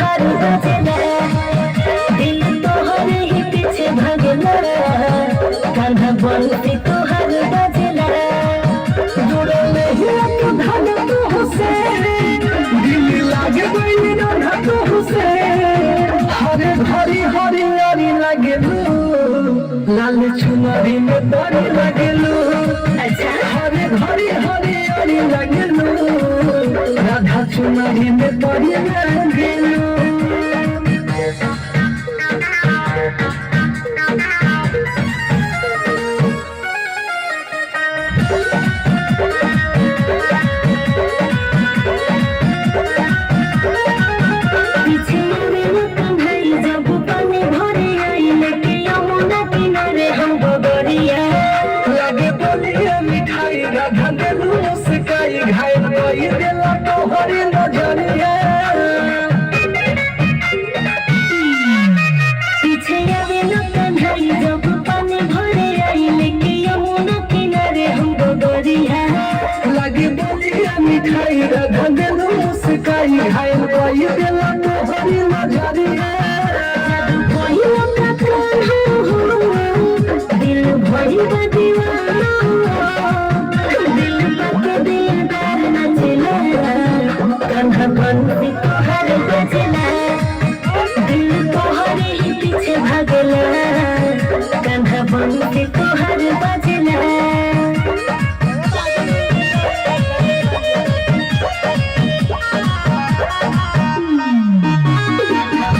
तोहर बजना दिल तोहरे ही पीछे भगला कान्हा बंसी तोहर बजना जुड़ले हिया तो धन तो से दिल लागे गइल राधा तो से हरे भरी हरियारी लागेलू लाल चुनरी में बड़ी लागेलू अच्छा हरे भरी हरियारी लागेलू राधा चुनरी में बड़ी लागेलू।